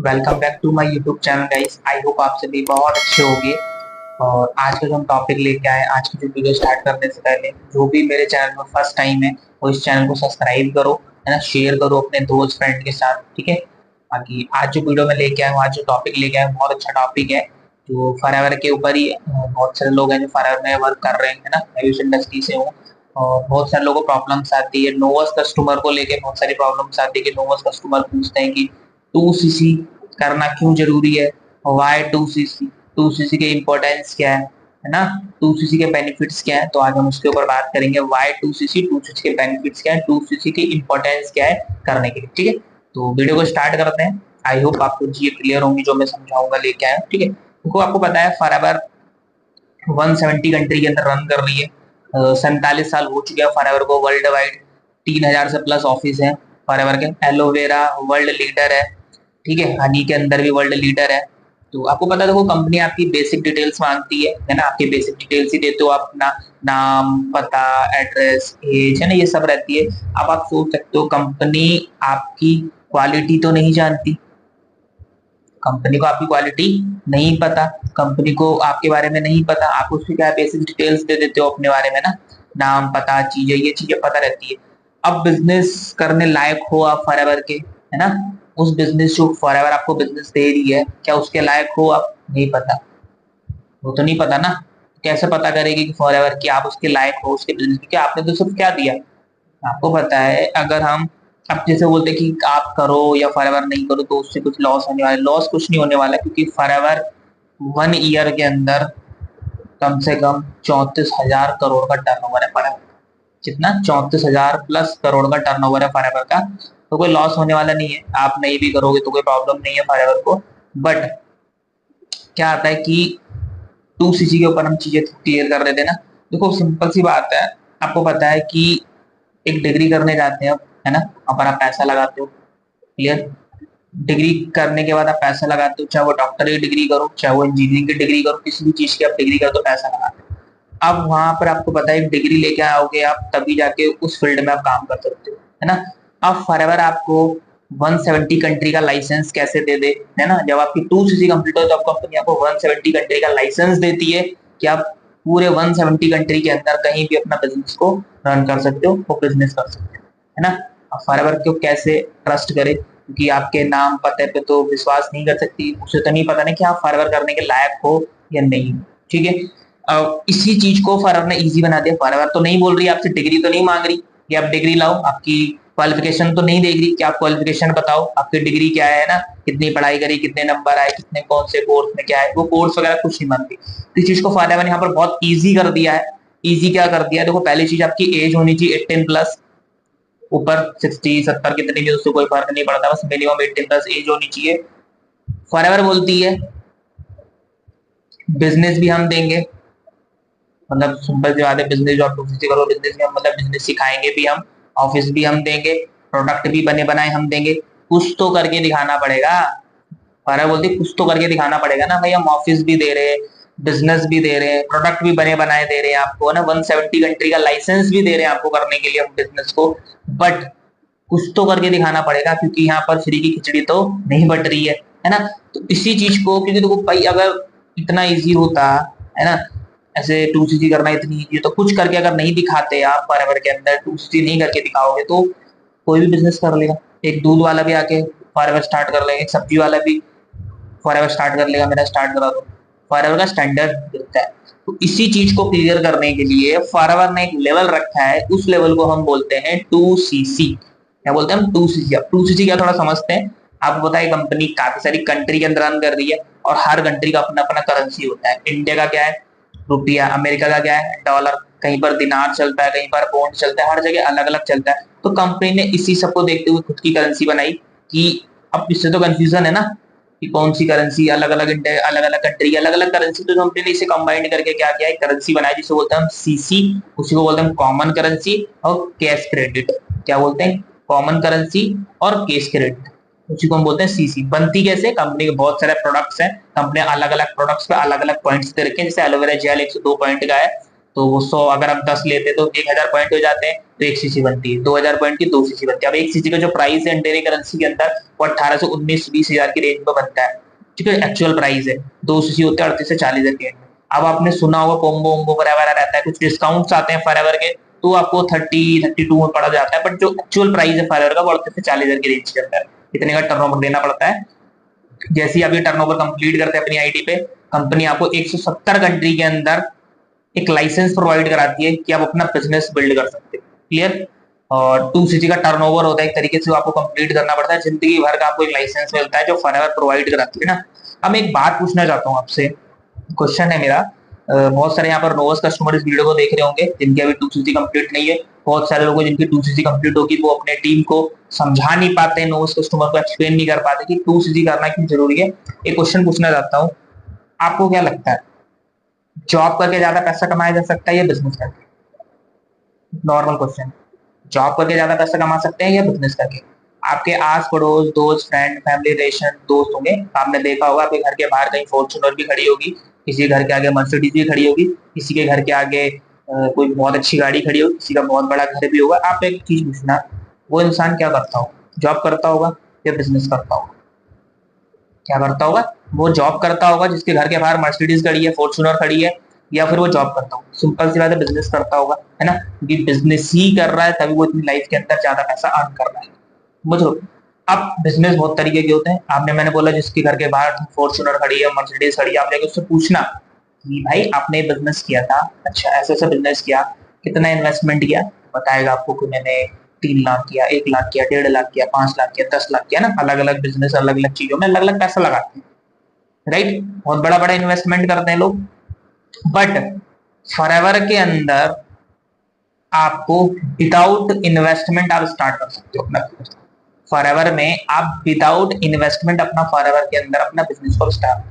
Welcome back to my YouTube channel guys. I hope आप सभी बहुत अच्छे होंगे। और आज का जो हम टॉपिक लेके आए, आज की जो वीडियो स्टार्ट करने से पहले जो भी मेरे चैनल पर फर्स्ट टाइम है वो इस चैनल को सब्सक्राइब करो, है ना, शेयर करो अपने दोस्त फ्रेंड के साथ, ठीक है। बाकी आज जो वीडियो में लेके आया हूँ, आज जो टॉपिक लेके आया हूँ, बहुत अच्छा टॉपिक है जो फॉरएवर के ऊपर ही बहुत सारे लोग हैं जो फॉरएवर में वर्क कर रहे हैं, है ना। मैं भी उस इंडस्ट्री से हूँ और बहुत सारे लोगों को प्रॉब्लम्स आती है। नोवस कस्टमर को लेके बहुत सारी प्रॉब्लम्स आती है कि नोवस कस्टमर पूछते हैं कि 2cc करना क्यों जरूरी है, वाई 2cc, 2cc के इम्पोर्टेंस क्या है ना, 2cc के बेनिफिट्स क्या है। तो आज हम उसके ऊपर बात करेंगे, वाई 2cc, 2cc के बेनिफिट्स क्या है, 2cc की इम्पोर्टेंस क्या है करने के लिए, ठीक है। तो वीडियो को स्टार्ट करते हैं। आई होप आपको चीजें क्लियर होंगी जो मैं समझाऊंगा लेके आया, ठीक है। देखो आपको पता है फॉरएवर 170 कंट्री के अंदर रन कर रही है। 47 साल हो चुके हैं फॉरएवर को वर्ल्ड वाइड। 3000 से प्लस ऑफिस है फॉरएवर के। एलोवेरा वर्ल्ड लीडर है, ठीक है। हनी के अंदर भी वर्ल्ड लीडर है। तो आपको पता है, देखो कंपनी आपकी बेसिक डिटेल्स मांगती है ना। आपके बेसिक डिटेल्स ही देते हो आप अपना, नाम, पता, एड्रेस, एज, है ना, ये सब रहती है। अब आप सोच सकते हो कंपनी आपकी क्वालिटी तो नहीं जानती, कंपनी को आपकी क्वालिटी नहीं पता, कंपनी को आपके बारे में नहीं पता। आप उसकी क्या बेसिक डिटेल्स दे देते हो अपने बारे में ना, नाम, पता, चीजें, ये चीजें पता रहती है। अब बिजनेस करने लायक हो आप फॉरएवर के, है ना। उस बिजनेस जो फॉरएवर आपको बिजनेस दे रही है, क्या उसके लायक हो आप, नहीं पता। वो तो नहीं पता ना, कैसे पता करेगी कि फॉरएवर की आप उसके लायक हो उसके बिजनेस की, क्या आपने तो सिर्फ क्या दिया। आपको पता है अगर हम अब जैसे बोलते हैं कि आप करो या फॉरएवर नहीं करो तो उससे कुछ लॉस होने वाला है, लॉस कुछ नहीं होने वाला है, क्योंकि फॉरएवर 1 ईयर के अंदर कम से कम 34,000 करोड़ का टर्नओवर है फॉरएवर। कितना? 34,000 प्लस करोड़ का टर्नओवर है फॉरएवर का। तो कोई लॉस होने वाला नहीं है, आप नहीं भी करोगे तो कोई प्रॉब्लम नहीं है फॉरएवर को। बट क्या आता है कि 2cc के ऊपर हम चीजें क्लियर कर रहे थे ना। देखो सिंपल सी बात है, आपको पता है कि एक डिग्री करने जाते हैं आप, है ना, वहां पर आप पैसा लगाते हो, क्लियर। डिग्री करने के बाद आप पैसा लगाते हो, चाहे वो डॉक्टर की डिग्री करो, चाहे वो इंजीनियरिंग की डिग्री करो, किसी भी चीज की आप डिग्री करो तो पैसा लगाते हो। अब वहां पर आपको पता है डिग्री लेके आओगे आप तभी जाके उस फील्ड में आप काम कर सकते हो, है ना। अब फॉरएवर आपको 170 कंट्री का लाइसेंस कैसे दे दे, है ना। जब आपकी 2cc कंप्लीट हो तो आप कंपनी आपको 170 कंट्री का लाइसेंस देती है कि आप पूरे 170 कंट्री के अंदर कहीं भी अपना बिजनेस को रन कर सकते हो, वो बिजनेस कर सकते हो, है ना। अब फॉरएवर को कैसे ट्रस्ट करे, क्योंकि आपके नाम पते पे तो विश्वास नहीं कर सकती, उसे तो नहीं पता ना कि आप फॉरएवर करने के लायक हो या नहीं, ठीक है। इसी चीज को फॉरएवर ने इजी बना दिया। फॉरएवर तो नहीं बोल रही आपसे, डिग्री तो नहीं मांग रही कि आप डिग्री लाओ, आपकी क्वालिफिकेशन तो नहीं देख रही कि आप क्वालिफिकेशन बताओ आपकी डिग्री क्या है ना, कितनी पढ़ाई करी, कितने नंबर आए, कितने कौन से कोर्स में क्या है, वो कोर्स वगैरह कुछ नहीं मांगती। तो इस चीज को फॉरएवर ने यहाँ पर बहुत ईजी कर दिया है। ईजी क्या कर दिया है, देखो पहली चीज आपकी एज होनी चाहिए 18 प्लस, ऊपर 60 70 कितनी भी उससे कोई फर्क नहीं पड़ता, बस मिनिमम 18 प्लस एज होनी चाहिए। फॉरएवर बोलती है बिजनेस भी हम देंगे, मतलब सिंपल सी बात है, बिजनेस जो आप 2cc करो, बिजनेस में हम मतलब बिजनेस सिखाएंगे भी हम, ऑफिस भी हम देंगे, प्रोडक्ट भी बने बनाए हम देंगे। कुछ तो करके दिखाना पड़ेगा। फॉरएवर बोलती है कुछ तो करके दिखाना पड़ेगा ना भाई, हम ऑफिस भी दे रहे हैं, बिजनेस भी दे रहे हैं, प्रोडक्ट भी बने बनाए दे रहे हैं आपको, ना 170 कंट्री का लाइसेंस भी दे रहे हैं आपको करने के लिए हम बिजनेस को। बट कुछ तो करके दिखाना पड़ेगा, क्योंकि यहाँ पर फ्री की खिचड़ी तो नहीं बट रही है ना। तो इसी चीज को, क्योंकि देखो भाई अगर इतना इजी होता, है ना, ऐसे 2cc करना इतनी इजी है तो कुछ करके अगर नहीं दिखाते आप फॉरएवर के अंदर, 2cc नहीं करके दिखाओगे तो कोई भी बिजनेस कर लेगा। एक दूध वाला भी आके फॉरएवर स्टार्ट कर लेगा, एक सब्जी वाला भी फॉरएवर स्टार्ट कर लेगा, मेरा स्टार्ट करा दो। फॉरएवर का स्टैंडर्ड दिखता है। तो इसी चीज को क्लियर करने के लिए फॉरएवर ने एक लेवल रखा है, उस लेवल को हम बोलते हैं 2cc। क्या बोलते हैं हम? 2cc। अब 2cc क्या, थोड़ा समझते हैं। आपको पता है कंपनी काफी सारी कंट्री के अंदर रन कर रही है और हर कंट्री का अपना अपना करेंसी होता है। इंडिया का क्या है? रुपया। अमेरिका का क्या है? डॉलर। कहीं पर दिनार चलता है, कहीं पर पौंड चलता है, हर जगह अलग अलग चलता है। तो कंपनी ने इसी सबको देखते हुए खुद की करेंसी बनाई कि अब इससे तो कंफ्यूजन है ना कि कौन सी करेंसी, अलग अलग इंडिया, अलग अलग कंट्री, अलग अलग करेंसी। तो कंपनी ने इसे कंबाइन करके क्या किया है, करेंसी बनाई जिसे बोलते हैं हम सीसी। उसी को बोलते हैं कॉमन करेंसी और कैश क्रेडिट। क्या बोलते हैं? कॉमन करेंसी और कैश क्रेडिट, उसी को हम बोलते हैं सीसी। बनती कैसे? कंपनी के बहुत सारे प्रोडक्ट्स हैं, कंपनी अलग अलग प्रोडक्ट्स पे अलग अलग पॉइंट्स दे रखे हैं। जैसे एलोवेरा जेल 102 पॉइंट का है, तो वो 100 अगर हम 10 लेते तो 1000 पॉइंट हो जाते हैं, तो 1 सीसी बनती है। 2000 पॉइंट की 2 सीसी बनती है। अब 1 सीसी का जो प्राइस है इंडियन करेंसी के अंदर वो 18 से 19-20 हजार की रेंज में बनता है। ठीक है, एक्चुअल प्राइस है। 2 सीसी होते हैं 38 से 40 हजार के रेंज में। अब आपने सुना होगा कोम्बो वोम्बो फॉरएवर रहता है, कुछ डिस्काउंट्स आते हैं फॉरएवर के, तो आपको 30-32 में पड़ा जाता है, बट जो एक्चुअल प्राइस है फॉरएवर का वो 38 से 40 हजार की रेंज के अंदर है। इतने का टर्नओवर देना पड़ता है। जैसे ही आप ये टर्नओवर कंप्लीट करते हैं अपनी आईडी पे, कंपनी आपको 170 कंट्री के अंदर एक लाइसेंस प्रोवाइड कराती है कि आप अपना बिजनेस बिल्ड कर सकते हो। क्लियर। और 2 सीसी का टर्नओवर होता है, एक तरीके से आपको कंप्लीट करना पड़ता है। जिंदगी भर का आपको एक लाइसेंस मिलता है जो फॉरएवर प्रोवाइड कराती है ना। अब मैं एक बात पूछना चाहता हूँ आपसे, क्वेश्चन है मेरा। बहुत सारे यहाँ पर नोवस कस्टमर इस वीडियो को देख रहे होंगे जिनकी अभी 2 सीसी कंप्लीट नहीं है। बहुत सारे लोग जिनकी 2 सीसी कंप्लीट होगी वो अपने टीम को समझा नहीं पाते, नोवस कस्टमर को एक्सप्लेन नहीं कर पाते कि 2 सीसी करना क्यों जरूरी है। एक क्वेश्चन पूछना चाहता हूँ, आपको क्या लगता है, जॉब करके ज्यादा पैसा कमाया जा सकता है या बिजनेस करके? Normal question. जॉब करके ज्यादा पैसा कमा सकते हैं या बिजनेस करके? आपके आस पड़ोस, दोस्त, फ्रेंड, फैमिली, रिलेशन, दोस्त होंगे, आपने देखा होगा आपके घर के बाहर कहीं फॉर्च्यूनर भी खड़ी होगी, किसी के घर के आगे मर्सिडीज भी खड़ी होगी, किसी के घर के आगे कोई बहुत अच्छी गाड़ी खड़ी होगी, किसी का बहुत बड़ा घर भी होगा। आप एक चीज पूछना, वो इंसान क्या करता होगा? जॉब करता होगा या बिजनेस करता होगा? क्या करता होगा? वो जॉब करता होगा जिसके घर के बाहर मर्सिडीज खड़ी है, फॉर्च्यूनर खड़ी है, या फिर वो जॉब करता होगा? सिंपल सी बात है, बिजनेस करता होगा, है ना, क्योंकि बिजनेस ही कर रहा है तभी वो अपनी लाइफ के अंदर ज्यादा पैसा अर्न कर रहा है। समझ लो। अब बिजनेस बहुत तरीके के होते हैं। आपने, मैंने बोला जिसके घर के बाहर फॉर्च्यूनर खड़ी है, मर्सिडीज खड़ी है, आप जाके उससे पूछना कि भाई आपने बिजनेस किया था, अच्छा ऐसे ऐसे बिजनेस किया, कितना इन्वेस्टमेंट किया? बताएगा आपको कि मैंने 3 लाख किया, 1 लाख किया, 1.5 लाख किया, 5 लाख किया, 10 लाख किया ना। अलग अलग बिजनेस अलग अलग चीजों में अलग अलग पैसा लगाते हैं, राइट। बहुत बड़ा बड़ा इन्वेस्टमेंट करते हैं लोग। बट फॉरएवर के अंदर आपको विदाउट इन्वेस्टमेंट आप स्टार्ट कर सकते हो अपना बिजनेस। फॉरएवर में आप विदाउट इन्वेस्टमेंट अपना फॉरएवर के अंदर अपना बिजनेस को स्टार्ट।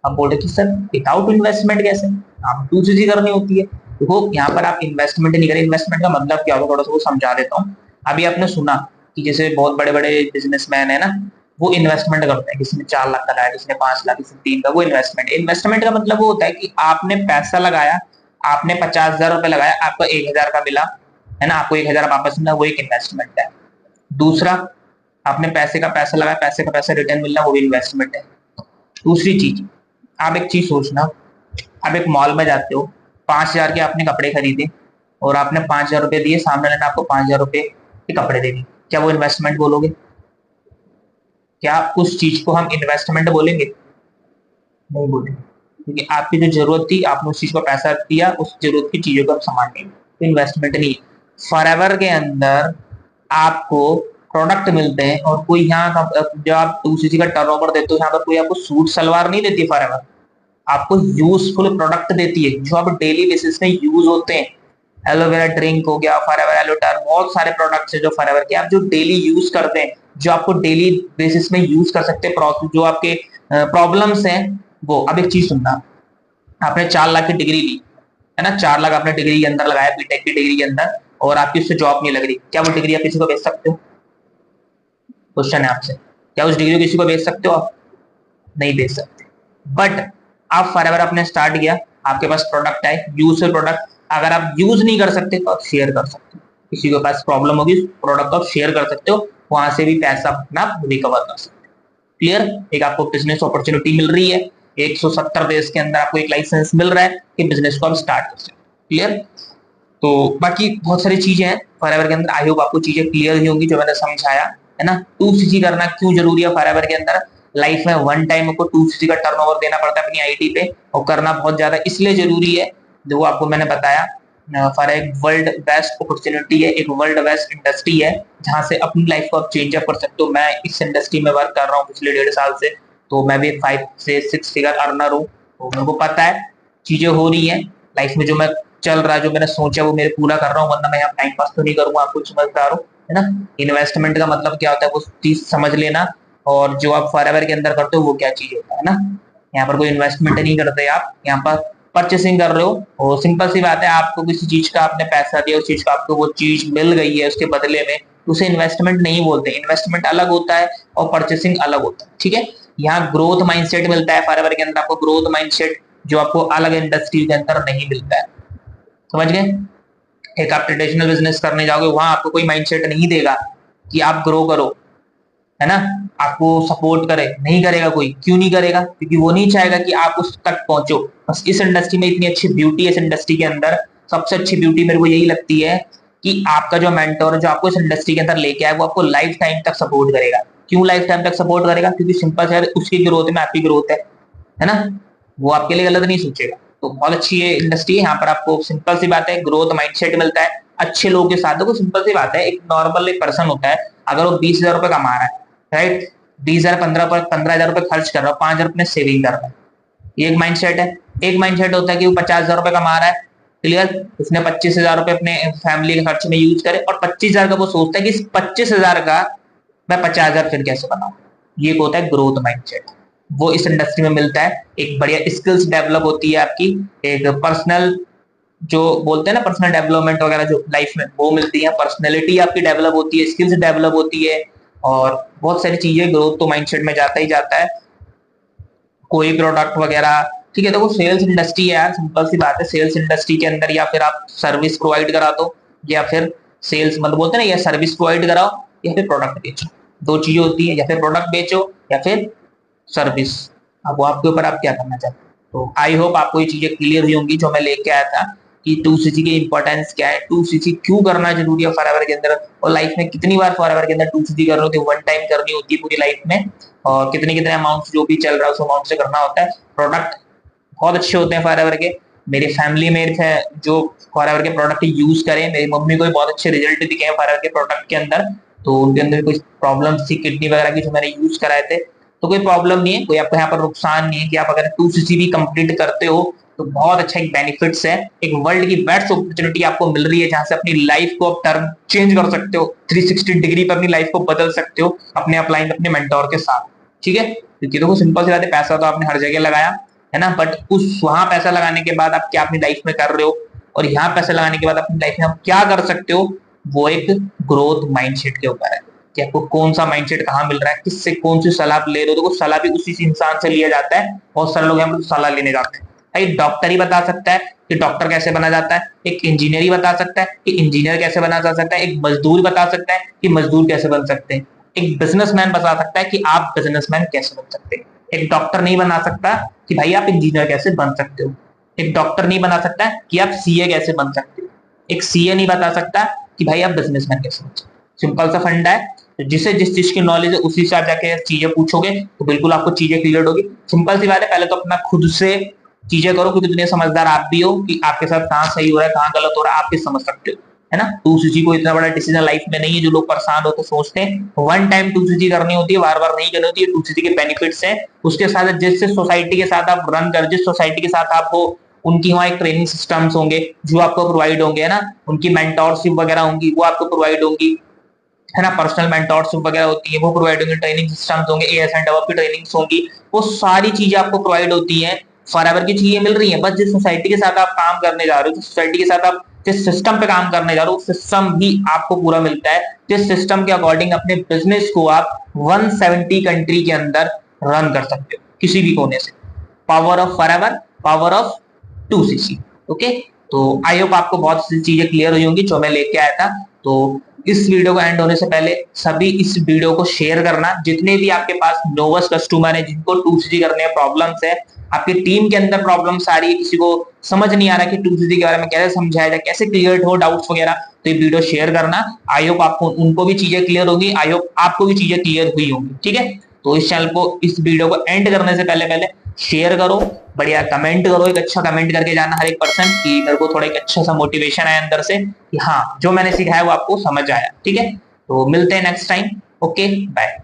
आप बोले कि सर विदाउट इन्वेस्टमेंट कैसे? आप दूसरी चीज करनी होती है। देखो यहाँ पर आप इन्वेस्टमेंट नहीं करें। इन्वेस्टमेंट का मतलब क्या होगा, थोड़ा सा वो समझा देता हूँ। अभी आपने सुना कि जैसे बहुत बड़े बड़े बिजनेसमैन है ना, वो इन्वेस्टमेंट करते हैं, किसी ने 4 लाख का लगाया, किसी ने 5 लाख, किसी ने 3 का। वो इन्वेस्टमेंट, इन्वेस्टमेंट का मतलब वो होता है कि आपने पैसा लगाया, आपने 50,000 रुपए लगाया, आपको 1,000 का मिला, है ना, आपको 1,000 वापस मिला, वो एक इन्वेस्टमेंट है। दूसरा, आपने पैसे का पैसा लगाया, पैसे का पैसा रिटर्न मिलना, वो भी इन्वेस्टमेंट है। दूसरी चीज, आप एक चीज सोचना, आप एक मॉल में जाते हो, 5,000 के आपने कपड़े खरीदे और आपने 5,000 रुपए दिए, सामने वाले ने आपको 5,000 रुपए के कपड़े दे दिए, क्या वो इन्वेस्टमेंट बोलोगे? क्या उस चीज को हम इन्वेस्टमेंट बोलेंगे? नहीं बोलेंगे, क्योंकि आपकी जो जरूरत थी आपने उस चीज को पैसा दिया, उस जरूरत की चीजों को आप सामान नहीं, तो इन्वेस्टमेंट नहीं। फॉरएवर के अंदर आपको प्रोडक्ट मिलते हैं, और कोई यहाँ जब आप 2 सीसी का टर्नओवर देते हो, यहाँ पर कोई आपको सूट सलवार नहीं देती फॉरएवर, आपको यूजफुल प्रोडक्ट देती है जो आप डेली बेसिस में यूज होते हैं। एलोवेरा ड्रिंक हो गया, फॉरएवर एलोटर, बहुत सारे प्रोडक्ट्स है जो फॉरएवर के आप जो डेली यूज करते हैं, जो आपको डेली बेसिस में यूज कर सकते हैं, जो आपके प्रॉब्लम्स हैं वो। अब एक चीज सुनना, आपने 4 लाख की डिग्री ली, है ना, 4 लाख आपने डिग्री के अंदर लगाया, बीटेक की डिग्री के अंदर, और आपकी उससे जॉब नहीं लग रही, क्या वो डिग्री आप किसी को बेच सकते हो? क्वेश्चन है आपसे, क्या उस डिग्री को किसी को बेच सकते हो आप? नहीं बेच सकते। बट आप फॉरएवर आपने स्टार्ट किया, आपके पास प्रोडक्ट है, यूजफुल प्रोडक्ट, अगर आप यूज नहीं कर सकते तो आप शेयर कर सकते हो, किसी के पास प्रॉब्लम होगी प्रोडक्ट को आप शेयर कर सकते हो, वहां से भी पैसा अपना रिकवर कर सकते हो। क्लियर। एक आपको बिजनेस अपॉर्चुनिटी मिल रही है, 170 देश के अंदर आपको एक लाइसेंस मिल रहा है कि बिजनेस को आप स्टार्ट कर सकते हो। क्लियर। तो बाकी बहुत सारी चीजें हैं फॉरएवर के अंदर, आई होप आपको चीजें क्लियर ही होंगी जो मैंने समझाया, है ना। 2 सीसी करना क्यों जरूरी है फॉरएवर के अंदर? लाइफ में वन टाइम आपको 2 सीसी का टर्नओवर देना पड़ता है अपनी आईडी पे, और करना बहुत ज्यादा इसलिए जरूरी है, जो आपको मैंने बताया, फॉर एक वर्ल्ड बेस्ट अपॉर्चुनिटी है, एक वर्ल्ड बेस्ट इंडस्ट्री है, जहां से अपनी लाइफ को आप चेंज अप कर सकते हो। मैं इस इंडस्ट्री में वर्क कर रहा हूँ पिछले 1.5 साल से, तो मैं भी 5 से 6 फिगर अर्नर हूँ, तो मेरे को पता है चीजें हो रही है लाइफ में, जो मैं चल रहा है, जो मैंने सोचा वो मेरे पूरा कर रहा हूँ, वरना मैं यहाँ टाइम पास तो नहीं करूंगा, आपको समझदार हो, है ना। इन्वेस्टमेंट का मतलब क्या होता है वो चीज समझ लेना, और जो आप फॉरएवर के अंदर करते हो वो क्या चीज होता है ना। यहाँ पर कोई इन्वेस्टमेंट नहीं करते आप, यहाँ पर परचेसिंग कर रहे हो, और सिंपल सी बात है, आपको किसी चीज का आपने पैसा दिया, उस चीज का आपको वो चीज मिल गई है उसके बदले में, उसे इन्वेस्टमेंट नहीं बोलते। इन्वेस्टमेंट अलग होता है और परचेसिंग अलग होता है, ठीक है। यहाँ ग्रोथ माइंडसेट मिलता है फॉरएवर के अंदर आपको, ग्रोथ माइंडसेट जो आपको अलग इंडस्ट्री के अंदर नहीं मिलता है। समझ गए? एक आप ट्रेडिशनल बिजनेस करने जाओगे, वहां आपको कोई माइंडसेट नहीं देगा कि आप ग्रो करो, है ना, आपको सपोर्ट करे, नहीं करेगा कोई। क्यों नहीं करेगा? क्योंकि वो नहीं चाहेगा कि आप उस तक पहुंचो। बस इस इंडस्ट्री में इतनी अच्छी ब्यूटी है, इस इंडस्ट्री के अंदर सबसे अच्छी ब्यूटी मेरे को यही लगती है कि आपका जो मेंटोर जो आपको इस इंडस्ट्री के अंदर लेके आए, वो आपको लाइफ टाइम तक सपोर्ट करेगा। क्यों लाइफ टाइम तक सपोर्ट करेगा? क्योंकि सिंपल है, उसकी ग्रोथ में आपकी ग्रोथ है ना, वो आपके लिए गलत नहीं सोचेगा। तो बहुत अच्छी ये इंडस्ट्री है, यहाँ पर आपको सिंपल सी बात है ग्रोथ माइंडसेट मिलता है अच्छे लोगों के साथ। देखो सिंपल सी बात है, एक नॉर्मल एक पर्सन होता है, अगर वो 20,000 रुपए कमा रहा है, राइट, 20,000 15,000 रुपए खर्च कर रहा है, 5,000 अपने सेविंग कर रहा है, ये एक माइंडसेट है। एक माइंडसेट होता है कि वो 50,000 रुपए कमा रहा है, क्लियर, उसने 25,000 रुपए अपने फैमिली के खर्च में यूज करे, और 25,000 का वो सोचता है कि इस 25,000 का मैं 50,000 फिर कैसे बनाऊं। ये होता है ग्रोथ माइंडसेट, वो इस इंडस्ट्री में मिलता है। एक बढ़िया स्किल्स डेवलप होती है आपकी, एक पर्सनल जो बोलते हैं ना पर्सनल डेवलपमेंट वगैरह जो लाइफ में वो मिलती है, पर्सनैलिटी आपकी डेवलप होती है, स्किल्स डेवलप होती है, और बहुत सारी चीजें। ग्रोथ तो माइंडसेट में जाता ही जाता है। कोई प्रोडक्ट वगैरह, ठीक है, देखो सेल्स इंडस्ट्री है यार, सिंपल सी बात है, सेल्स इंडस्ट्री के अंदर या फिर आप सर्विस प्रोवाइड करा दो, या फिर सेल्स मतलब बोलते हैं ना, या सर्विस प्रोवाइड कराओ या फिर प्रोडक्ट बेचो, दो चीजें होती है, या फिर प्रोडक्ट बेचो या फिर सर्विस। अब वो आपके ऊपर आप क्या करना चाहते हैं। तो आई होप आपको ये चीजें क्लियर हुई होंगी जो मैं लेके आया था, कि 2cc की इंपॉर्टेंस क्या है, 2cc क्यों करना जरूरी है फॉरएवर के अंदर, और लाइफ में कितनी बार फॉरएवर के अंदर 2cc कर रहे होते, वन टाइम करनी होती है पूरी लाइफ में, और कितने कितने अमाउंट जो भी चल रहा है उस अमाउंट से करना होता है। प्रोडक्ट बहुत अच्छे होते हैं फॉरएवर के, मेरी फैमिली में जो फॉरएवर के प्रोडक्ट यूज करें, मेरी मम्मी को भी बहुत अच्छे रिजल्ट दिखे हैं फॉरएवर के प्रोडक्ट के अंदर। तो उनके अंदर कोई प्रॉब्लम थी किडनी वगैरह की, जो मैंने यूज कराए थे, तो कोई प्रॉब्लम नहीं है, कोई आपको यहाँ पर नुकसान नहीं है। कि आप अगर 2cc भी कंप्लीट करते हो तो बहुत अच्छा एक बेनिफिट्स है, एक वर्ल्ड की बेस्ट अपॉर्चुनिटी आपको मिल रही है, जहां से अपनी लाइफ को आप टर्न चेंज कर सकते हो, 360 डिग्री पर अपनी लाइफ को बदल सकते हो अपने अपलाइन अपने मेंटोर के साथ। ठीक है, क्योंकि देखो सिंपल सी बात है, पैसा तो आपने हर जगह लगाया है ना, बट उस वहां पैसा लगाने के बाद आप क्या अपनी लाइफ में कर रहे हो, और यहाँ पैसा लगाने के बाद अपनी लाइफ में आप क्या कर सकते हो, वो एक ग्रोथ माइंडसेट के ऊपर है कि आपको कौन सा माइंडसेट कहाँ मिल रहा है, किससे कौन सी सलाह आप ले रहे हो। देखो सलाह भी उसी इंसान से लिया जाता है, बहुत सारे लोग यहाँ पर सलाह लेने जाते हैं। एक डॉक्टर ही बता सकता है कि डॉक्टर कैसे बना जाता है, एक इंजीनियर ही बता सकता है कि इंजीनियर कैसे बना जा सकता है, एक मजदूर बता सकता है कि मजदूर कैसे बन सकते हैं, एक बिजनेसमैन बता सकता है कि आप बिजनेसमैन कैसे बन सकते हैं। एक डॉक्टर नहीं बना सकता कि भाई आप इंजीनियर कैसे बन सकते हो, एक डॉक्टर नहीं बना सकता कि आप सीए कैसे बन सकते हो, एक सीए नहीं बता सकता कि भाई आप बिजनेसमैन कैसे बन सकते हो। सिंपल सा फंडा है, तो जिसे जिस चीज की नॉलेज है उसी से आप जाके चीजें पूछोगे तो बिल्कुल आपको चीजें क्लियर होगी। सिंपल सी बात है, पहले तो अपना खुद से चीजें करो, क्योंकि दुनिया समझदार आप भी हो कि आपके साथ कहाँ सही हो रहा है कहाँ गलत हो रहा है, आप भी समझ सकते हो, है ना। 2cc को इतना बड़ा डिसीजन लाइफ में नहीं है, जो लोग परेशान होते सोचते हैं वन टाइम 2cc करनी होती है, बार बार नहीं करनी होती है। 2cc के बेनिफिट्स है, उसके साथ जिस सोसाइटी के साथ आप रन कर, जिस सोसाइटी के साथ आप हो, उनकी वहां एक ट्रेनिंग सिस्टम्स होंगे जो आपको प्रोवाइड होंगे, है ना, उनकी मेंटोरशिप वगैरह होंगी वो आपको प्रोवाइड होंगी, है ना, पर्सनल मेंटोरशिप वगैरह होती है वो प्रोवाइड होंगे, ट्रेनिंग सिस्टम्स होंगे, एएस एंड डेवलप की ट्रेनिंग्स होंगी, वो सारी चीजें आपको प्रोवाइड होती हैं, फॉरएवर की चीजें मिल रही हैं। बस जिस सोसाइटी के साथ आप काम करने जा रहे हो, जिस सोसाइटी के साथ आप जिस सिस्टम पे काम करने जा रहे हो, सिस्टम भी आपको पूरा मिलता है, जिस सिस्टम के अकॉर्डिंग अपने बिजनेस को आप 170 कंट्री के अंदर रन कर सकते हो किसी भी कोने से। Power of forever, power of 2cc। Okay, तो आई होप आपको बहुत सी चीजें क्लियर हुई होंगी जो मैं लेके आया था। तो इस वीडियो को एंड होने से पहले सभी इस वीडियो को शेयर करना, जितने भी आपके पास नोवस कस्टमर है जिनको 2cc करने में प्रॉब्लम्स है, आपकी टीम के अंदर प्रॉब्लम्स आ रही है, किसी को समझ नहीं आ रहा कि 2cc के बारे में कैसे समझाया जाए, कैसे क्लियर हो डाउट्स वगैरह, तो ये वीडियो शेयर करना। आई होप आपको उनको भी चीजें क्लियर होगी, आई होप आपको भी चीजें क्लियर हुई होंगी। ठीक है, तो इस चैनल को इस वीडियो को एंड करने से पहले पहले शेयर करो, बढ़िया कमेंट करो, एक अच्छा कमेंट करके जाना हर एक पर्सन कि मेरे को थोड़ा एक अच्छा सा मोटिवेशन आया अंदर से कि हाँ जो मैंने सिखाया वो आपको समझ आया। ठीक है, तो मिलते हैं नेक्स्ट टाइम। Okay, bye.